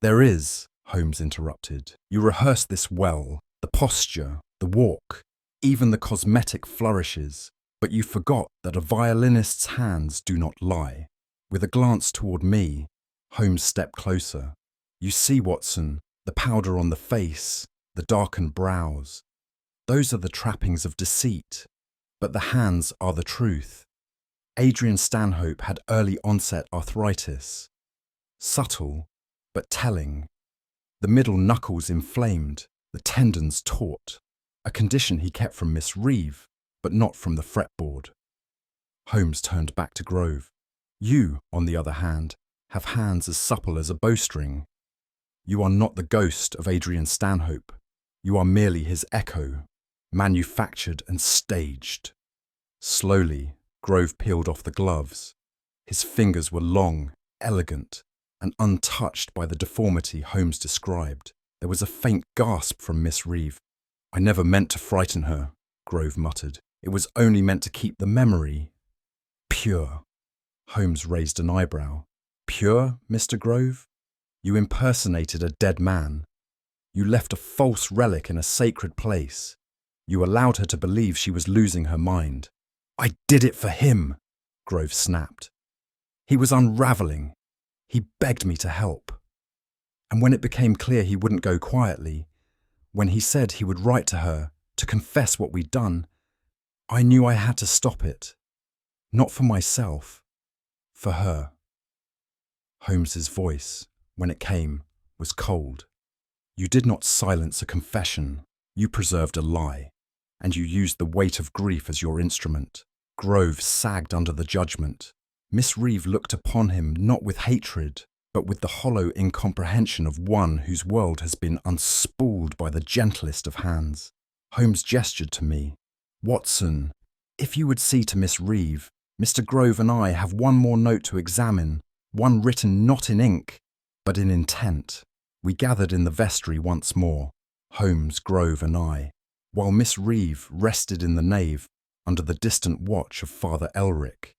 "There is," Holmes interrupted. "You rehearsed this well, the posture, the walk, even the cosmetic flourishes, but you forgot that a violinist's hands do not lie." With a glance toward me, Holmes stepped closer. "You see, Watson, the powder on the face, the darkened brows. Those are the trappings of deceit, but the hands are the truth. Adrian Stanhope had early onset arthritis. Subtle, but telling. The middle knuckles inflamed, the tendons taut, a condition he kept from Miss Reeve, but not from the fretboard." Holmes turned back to Grove. "You, on the other hand, have hands as supple as a bowstring. You are not the ghost of Adrian Stanhope. You are merely his echo, manufactured and staged." Slowly, Grove peeled off the gloves. His fingers were long, elegant, and untouched by the deformity Holmes described. There was a faint gasp from Miss Reeve. "I never meant to frighten her," Grove muttered. "It was only meant to keep the memory pure." Holmes raised an eyebrow. "Pure, Mr. Grove? You impersonated a dead man. You left a false relic in a sacred place. You allowed her to believe she was losing her mind." "I did it for him," Grove snapped. "He was unravelling. He begged me to help. And when it became clear he wouldn't go quietly, when he said he would write to her to confess what we'd done, I knew I had to stop it. Not for myself, for her." Holmes's voice, when it came, was cold. "You did not silence a confession. You preserved a lie, and you used the weight of grief as your instrument." Grove sagged under the judgment. Miss Reeve looked upon him not with hatred, but with the hollow incomprehension of one whose world has been unspooled by the gentlest of hands. Holmes gestured to me. "Watson, if you would see to Miss Reeve, Mr. Grove and I have one more note to examine, one written not in ink, but in intent." We gathered in the vestry once more, Holmes, Grove and I, while Miss Reeve rested in the nave under the distant watch of Father Elric,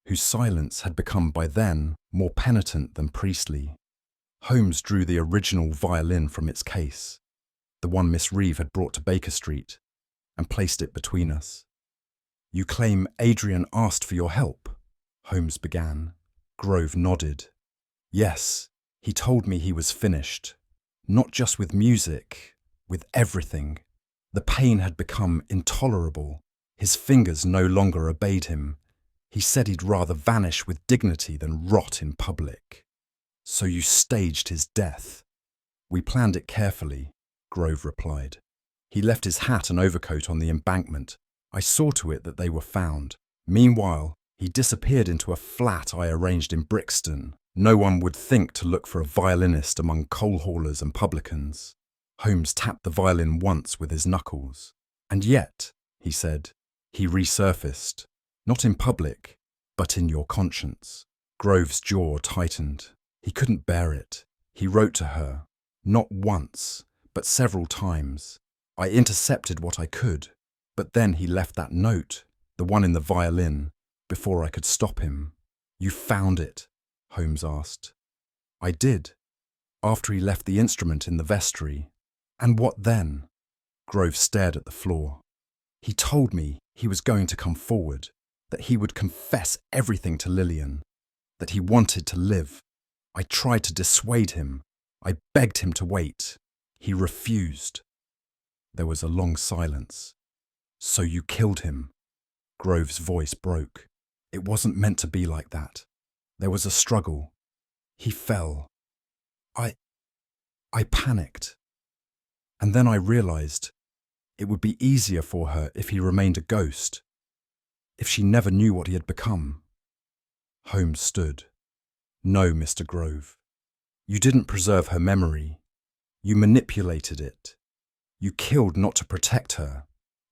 whose silence had become by then more penitent than priestly. Holmes drew the original violin from its case, the one Miss Reeve had brought to Baker Street, and placed it between us. "You claim Adrian asked for your help?" Holmes began. Grove nodded. "Yes, he told me he was finished. Not just with music, with everything. The pain had become intolerable. His fingers no longer obeyed him. He said he'd rather vanish with dignity than rot in public." "So you staged his death?" "We planned it carefully," Grove replied. "He left his hat and overcoat on the embankment. I saw to it that they were found. Meanwhile, he disappeared into a flat I arranged in Brixton. No one would think to look for a violinist among coal haulers and publicans." Holmes tapped the violin once with his knuckles. "And yet," he said, "he resurfaced. Not in public, but in your conscience." Grove's jaw tightened. He couldn't bear it. He wrote to her, not once, but several times. I intercepted what I could, but then he left that note, the one in the violin, before I could stop him. "You found it?" Holmes asked. "I did, after he left the instrument in the vestry." "And what then?" Grove stared at the floor. He told me he was going to come forward, that he would confess everything to Lillian, that he wanted to live. I tried to dissuade him. I begged him to wait. He refused. There was a long silence. So you killed him? Grove's voice broke. It wasn't meant to be like that. There was a struggle. He fell. I panicked. And then I realized it would be easier for her if he remained a ghost, if she never knew what he had become. Holmes stood. No, Mr. Grove. You didn't preserve her memory. You manipulated it. You killed not to protect her,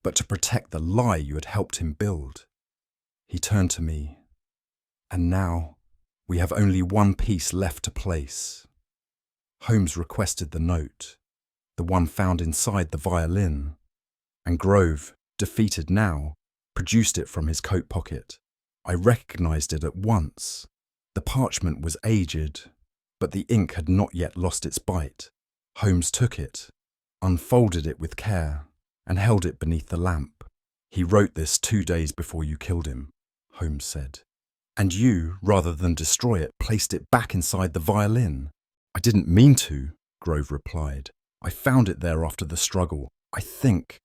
but to protect the lie you had helped him build. He turned to me. And now we have only one piece left to place. Holmes requested the note, the one found inside the violin, and Grove, defeated now, produced it from his coat pocket. I recognized it at once. The parchment was aged, but the ink had not yet lost its bite. Holmes took it, unfolded it with care, and held it beneath the lamp. He wrote this 2 days before you killed him, Holmes said. And you, rather than destroy it, placed it back inside the violin. I didn't mean to, Grove replied. I found it there after the struggle. I think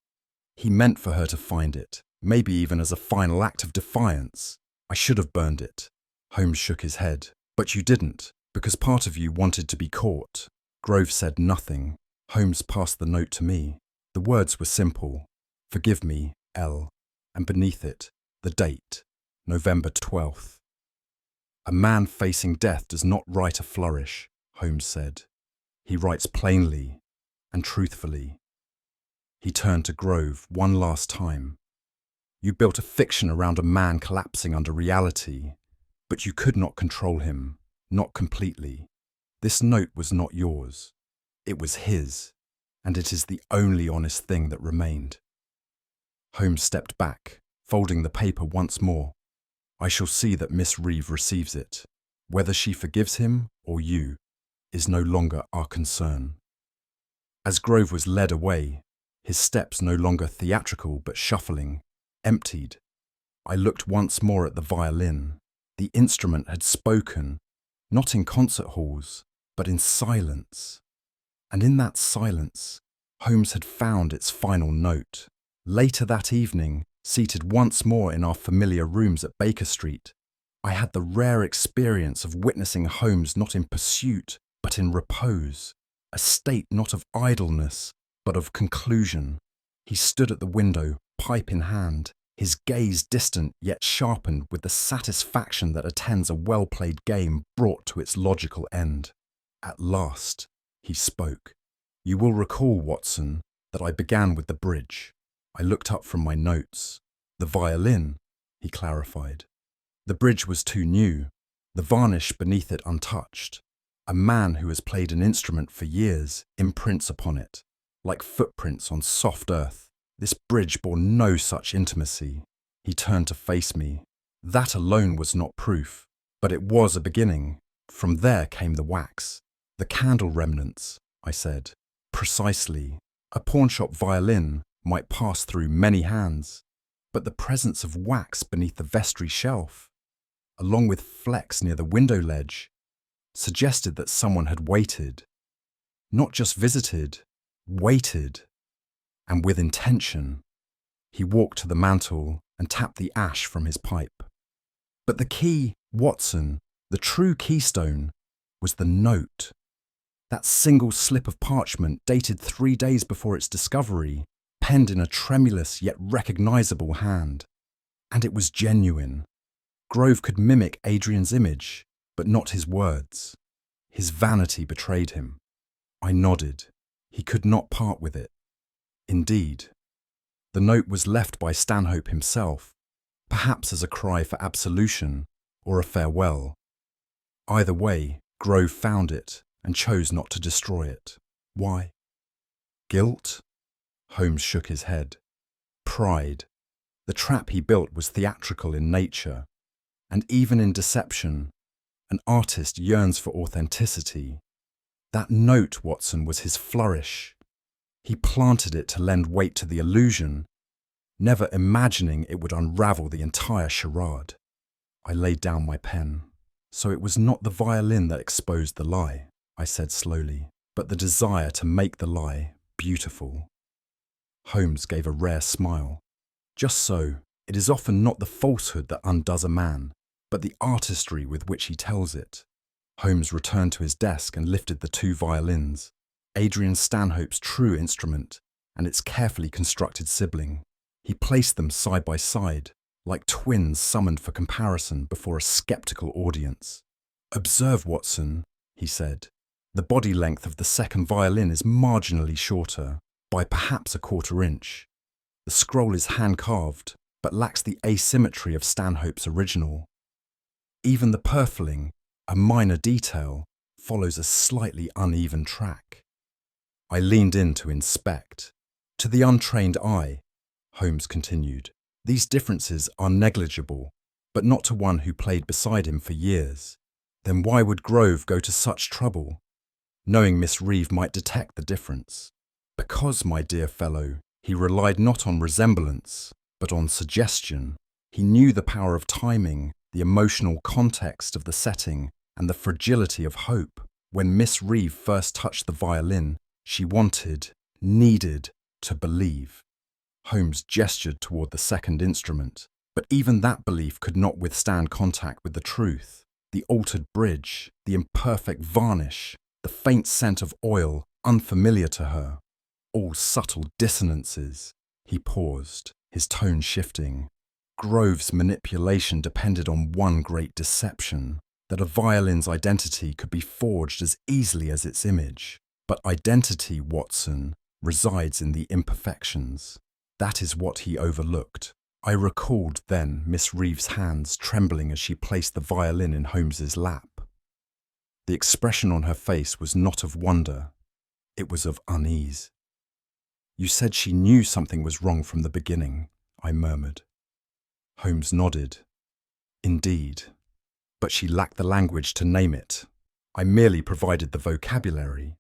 he meant for her to find it, maybe even as a final act of defiance. I should have burned it. Holmes shook his head. But you didn't, because part of you wanted to be caught. Grove said nothing. Holmes passed the note to me. The words were simple. Forgive me, L. And beneath it, the date, November 12th. A man facing death does not write a flourish, Holmes said. He writes plainly and truthfully. He turned to Grove one last time. You built a fiction around a man collapsing under reality, but you could not control him, not completely. This note was not yours. It was his, and it is the only honest thing that remained. Holmes stepped back, folding the paper once more. I shall see that Miss Reeve receives it. Whether she forgives him or you is no longer our concern. As Grove was led away, his steps no longer theatrical but shuffling, emptied, I looked once more at the violin. The instrument had spoken, not in concert halls, but in silence. And in that silence, Holmes had found its final note. Later that evening, seated once more in our familiar rooms at Baker Street, I had the rare experience of witnessing Holmes not in pursuit, but in repose, a state not of idleness, but of conclusion. He stood at the window, pipe in hand, his gaze distant yet sharpened with the satisfaction that attends a well-played game brought to its logical end. At last, he spoke. You will recall, Watson, that I began with the bridge. I looked up from my notes. The violin, he clarified. The bridge was too new, the varnish beneath it untouched. A man who has played an instrument for years imprints upon it, like footprints on soft earth. This bridge bore no such intimacy. He turned to face me. That alone was not proof, but it was a beginning. From there came the wax. The candle remnants, I said. Precisely. A pawnshop violin might pass through many hands, but the presence of wax beneath the vestry shelf, along with flecks near the window ledge, suggested that someone had waited. Not just visited, waited. And with intention. He walked to the mantel and tapped the ash from his pipe. But the key, Watson, the true keystone, was the note. That single slip of parchment dated 3 days before its discovery, penned in a tremulous yet recognizable hand. And it was genuine. Grove could mimic Adrian's image, but not his words. His vanity betrayed him. I nodded. He could not part with it. Indeed, the note was left by Stanhope himself, perhaps as a cry for absolution or a farewell. Either way, Grove found it and chose not to destroy it. Why? Guilt? Holmes shook his head. Pride. The trap he built was theatrical in nature, and even in deception, an artist yearns for authenticity. That note, Watson, was his flourish. He planted it to lend weight to the illusion, never imagining it would unravel the entire charade. I laid down my pen. So it was not the violin that exposed the lie, I said slowly, but the desire to make the lie beautiful. Holmes gave a rare smile. Just so, it is often not the falsehood that undoes a man, but the artistry with which he tells it. Holmes returned to his desk and lifted the two violins, Adrian Stanhope's true instrument and its carefully constructed sibling. He placed them side by side, like twins summoned for comparison before a skeptical audience. "Observe, Watson," he said. "The body length of the second violin is marginally shorter, by perhaps a quarter inch. The scroll is hand-carved, but lacks the asymmetry of Stanhope's original. Even the purfling, a minor detail, follows a slightly uneven track." I leaned in to inspect. "To the untrained eye," Holmes continued, "these differences are negligible, but not to one who played beside him for years. Then why would Grove go to such trouble, knowing Miss Reeve might detect the difference? Because, my dear fellow, he relied not on resemblance, but on suggestion. He knew the power of timing, the emotional context of the setting, and the fragility of hope. When Miss Reeve first touched the violin, she needed to believe." Holmes gestured toward the second instrument, but even that belief could not withstand contact with the truth. The altered bridge, the imperfect varnish, the faint scent of oil, unfamiliar to her. All subtle dissonances. He paused, his tone shifting. Grove's manipulation depended on one great deception, that a violin's identity could be forged as easily as its image. But identity, Watson, resides in the imperfections. That is what he overlooked. I recalled then Miss Reeve's hands trembling as she placed the violin in Holmes's lap. The expression on her face was not of wonder, it was of unease. "You said she knew something was wrong from the beginning," I murmured. Holmes nodded. "Indeed, but she lacked the language to name it. I merely provided the vocabulary."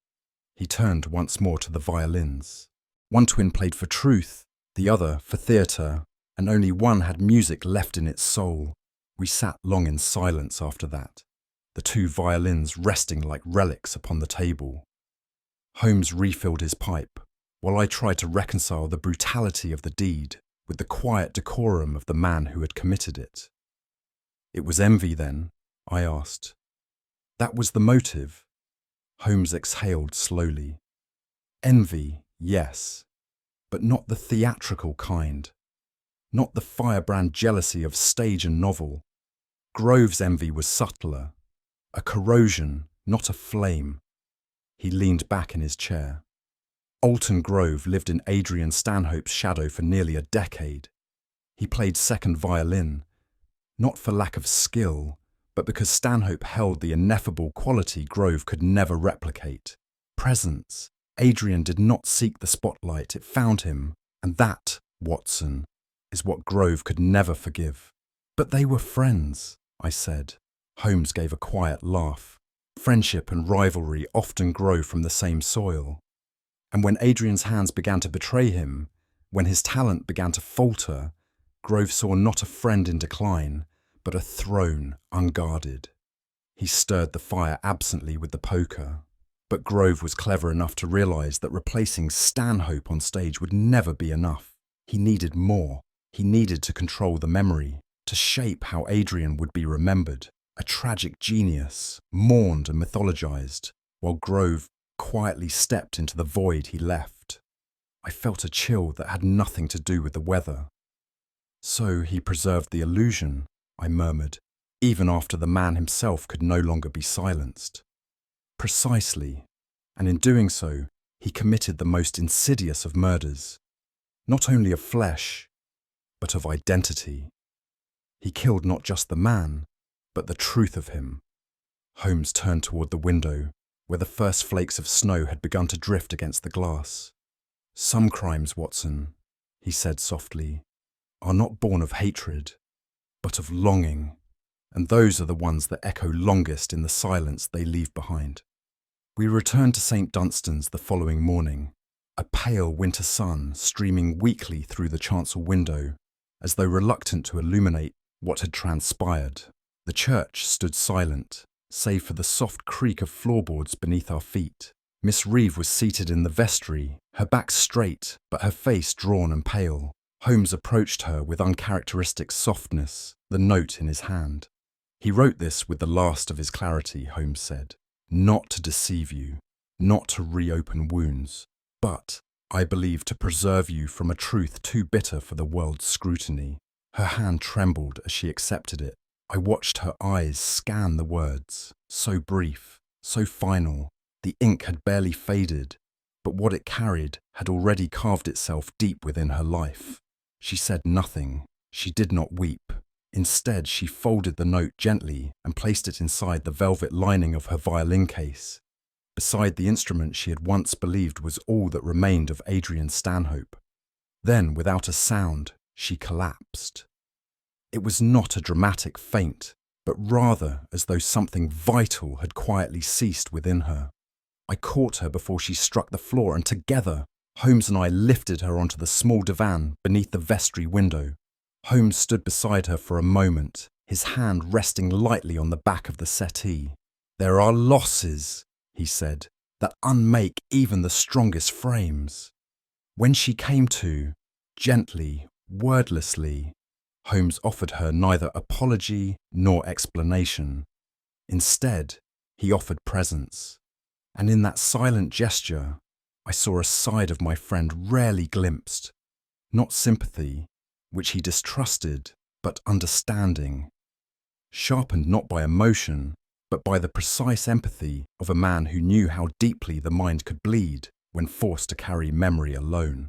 He turned once more to the violins. One twin played for truth, the other for theatre, and only one had music left in its soul. We sat long in silence after that, the two violins resting like relics upon the table. Holmes refilled his pipe, while I tried to reconcile the brutality of the deed with the quiet decorum of the man who had committed it. "It was envy, then?" I asked. "That was the motive?" Holmes exhaled slowly. "Envy, yes, but not the theatrical kind. Not the firebrand jealousy of stage and novel. Grove's envy was subtler, a corrosion, not a flame." He leaned back in his chair. "Alton Grove lived in Adrian Stanhope's shadow for nearly a decade. He played second violin, not for lack of skill, but because Stanhope held the ineffable quality Grove could never replicate. Presence. Adrian did not seek the spotlight, it found him, and that, Watson, is what Grove could never forgive." "But they were friends," I said. Holmes gave a quiet laugh. "Friendship and rivalry often grow from the same soil. And when Adrian's hands began to betray him, when his talent began to falter, Grove saw not a friend in decline, but a throne unguarded." He stirred the fire absently with the poker. But Grove was clever enough to realise that replacing Stanhope on stage would never be enough. He needed more. He needed to control the memory, to shape how Adrian would be remembered. A tragic genius, mourned and mythologised, while Grove quietly stepped into the void he left. I felt a chill that had nothing to do with the weather. "So he preserved the illusion," I murmured, "even after the man himself could no longer be silenced." "Precisely, and in doing so, he committed the most insidious of murders, not only of flesh, but of identity. He killed not just the man, but the truth of him." Holmes turned toward the window, where the first flakes of snow had begun to drift against the glass. "Some crimes, Watson," he said softly, "are not born of hatred, but of longing, and those are the ones that echo longest in the silence they leave behind." We returned to St. Dunstan's the following morning. a pale winter sun streaming weakly through the chancel window, as though reluctant to illuminate what had transpired. The church stood silent, save for the soft creak of floorboards beneath our feet. Miss Reeve was seated in the vestry, her back straight, but her face drawn and pale. Holmes approached her with uncharacteristic softness, the note in his hand. He wrote this with the last of his clarity, Holmes said. Not to deceive you, not to reopen wounds, but, I believe, to preserve you from a truth too bitter for the world's scrutiny. Her hand trembled as she accepted it. I watched her eyes scan the words, so brief, so final. The ink had barely faded, but what it carried had already carved itself deep within her life. She said nothing. She did not weep. Instead, she folded the note gently and placed it inside the velvet lining of her violin case, beside the instrument she had once believed was all that remained of Adrian Stanhope. Then, without a sound, she collapsed. It was not a dramatic faint, but rather as though something vital had quietly ceased within her. I caught her before she struck the floor, and together, Holmes and I lifted her onto the small divan beneath the vestry window. Holmes stood beside her for a moment, his hand resting lightly on the back of the settee. There are losses, he said, that unmake even the strongest frames. When she came to, gently, wordlessly, Holmes offered her neither apology nor explanation. Instead, he offered presence. And in that silent gesture, I saw a side of my friend rarely glimpsed. Not sympathy, which he distrusted, but understanding. Sharpened not by emotion, but by the precise empathy of a man who knew how deeply the mind could bleed when forced to carry memory alone.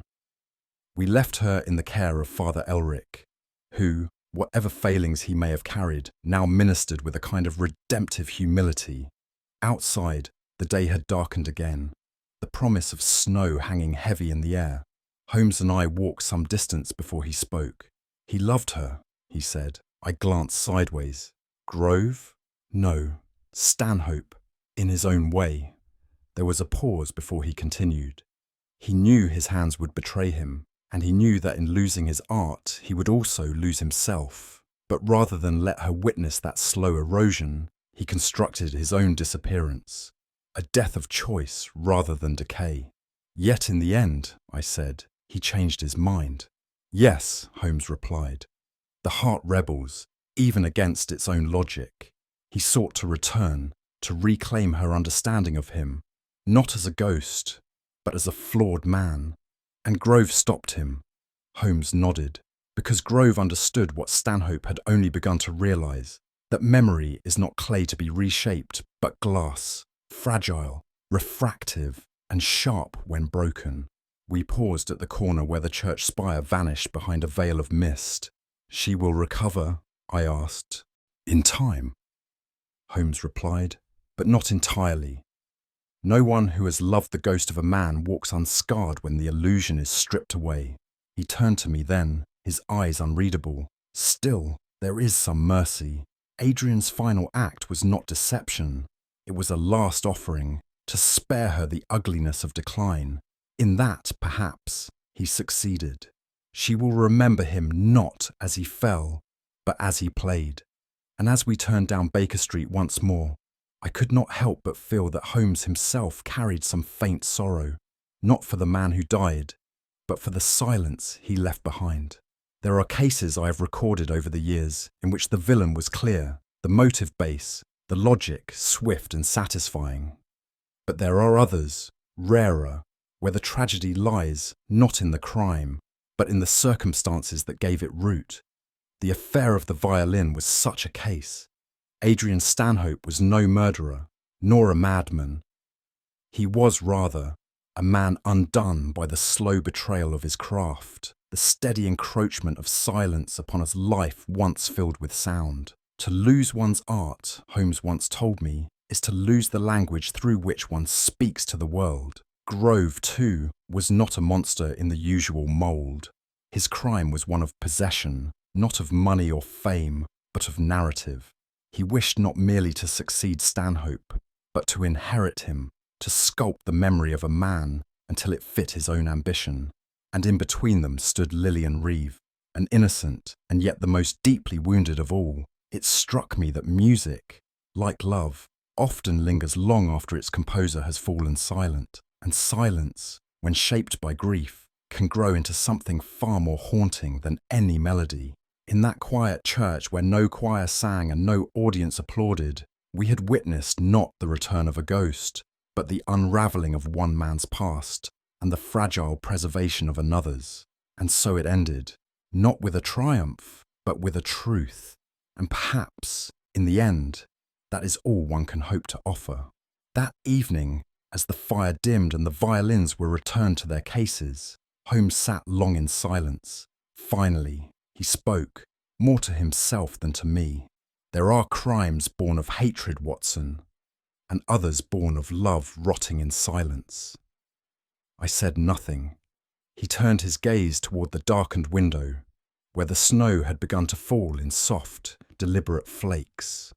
We left her in the care of Father Elric, who, whatever failings he may have carried, now ministered with a kind of redemptive humility. Outside, the day had darkened again, the promise of snow hanging heavy in the air. Holmes and I walked some distance before he spoke. He loved her, he said. I glanced sideways. Grove? No. Stanhope, in his own way. There was a pause before he continued. He knew his hands would betray him, and he knew that in losing his art, he would also lose himself. But rather than let her witness that slow erosion, he constructed his own disappearance. A death of choice rather than decay. Yet in the end, I said, he changed his mind. Yes, Holmes replied. The heart rebels, even against its own logic. He sought to return, to reclaim her understanding of him, not as a ghost, but as a flawed man. And Grove stopped him. Holmes nodded, because Grove understood what Stanhope had only begun to realise, that memory is not clay to be reshaped, but glass, fragile, refractive, and sharp when broken. We paused at the corner where the church spire vanished behind a veil of mist. She will recover, I asked. In time, Holmes replied, but not entirely. No one who has loved the ghost of a man walks unscarred when the illusion is stripped away. He turned to me then, his eyes unreadable. Still, there is some mercy. Adrian's final act was not deception. It was a last offering, to spare her the ugliness of decline. In that, perhaps, he succeeded. She will remember him not as he fell, but as he played. And as we turned down Baker Street once more, I could not help but feel that Holmes himself carried some faint sorrow, not for the man who died, but for the silence he left behind. There are cases I have recorded over the years in which the villain was clear, the motive base, the logic swift and satisfying. But there are others, rarer, where the tragedy lies not in the crime, but in the circumstances that gave it root. The affair of the violin was such a case. Adrian Stanhope was no murderer, nor a madman. He was rather a man undone by the slow betrayal of his craft, the steady encroachment of silence upon a life once filled with sound. To lose one's art, Holmes once told me, is to lose the language through which one speaks to the world. Grove, too, was not a monster in the usual mould. His crime was one of possession, not of money or fame, but of narrative. He wished not merely to succeed Stanhope, but to inherit him, to sculpt the memory of a man, until it fit his own ambition, and in between them stood Lillian Reeve, an innocent and yet the most deeply wounded of all. It struck me that music, like love, often lingers long after its composer has fallen silent, and silence, when shaped by grief, can grow into something far more haunting than any melody. In that quiet church where no choir sang and no audience applauded, we had witnessed not the return of a ghost, but the unravelling of one man's past and the fragile preservation of another's. And so it ended, not with a triumph, but with a truth. And perhaps, in the end, that is all one can hope to offer. That evening, as the fire dimmed and the violins were returned to their cases, Holmes sat long in silence. Finally, he spoke, more to himself than to me. "There are crimes born of hatred, Watson, and others born of love rotting in silence." I said nothing. He turned his gaze toward the darkened window, where the snow had begun to fall in soft, deliberate flakes.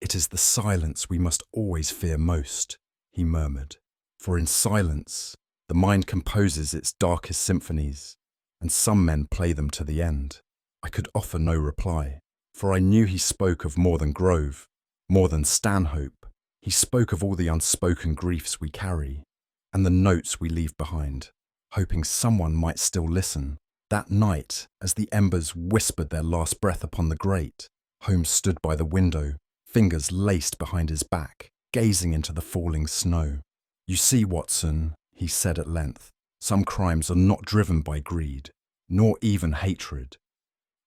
"It is the silence we must always fear most," he murmured, "for in silence the mind composes its darkest symphonies, and some men play them to the end." I could offer no reply, for I knew he spoke of more than Grove, more than Stanhope. He spoke of all the unspoken griefs we carry, and the notes we leave behind, hoping someone might still listen. That night, as the embers whispered their last breath upon the grate, Holmes stood by the window, fingers laced behind his back, gazing into the falling snow. "You see, Watson," he said at length, "some crimes are not driven by greed, nor even hatred,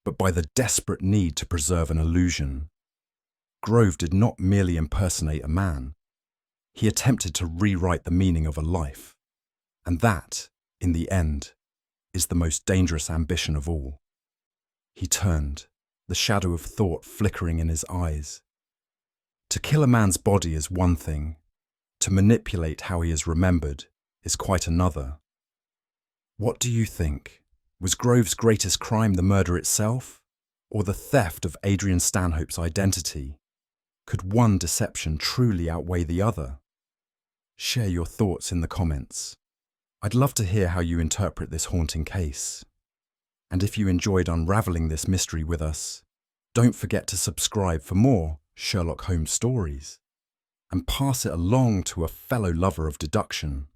but by the desperate need to preserve an illusion. Grove did not merely impersonate a man. He attempted to rewrite the meaning of a life. And that, in the end, is the most dangerous ambition of all." He turned, the shadow of thought flickering in his eyes. To kill a man's body is one thing. To manipulate how he is remembered is quite another. "What do you think? Was Grove's greatest crime the murder itself, or the theft of Adrian Stanhope's identity? Could one deception truly outweigh the other?" Share your thoughts in the comments. I'd love to hear how you interpret this haunting case. And if you enjoyed unravelling this mystery with us, don't forget to subscribe for more Sherlock Holmes stories, and pass it along to a fellow lover of deduction.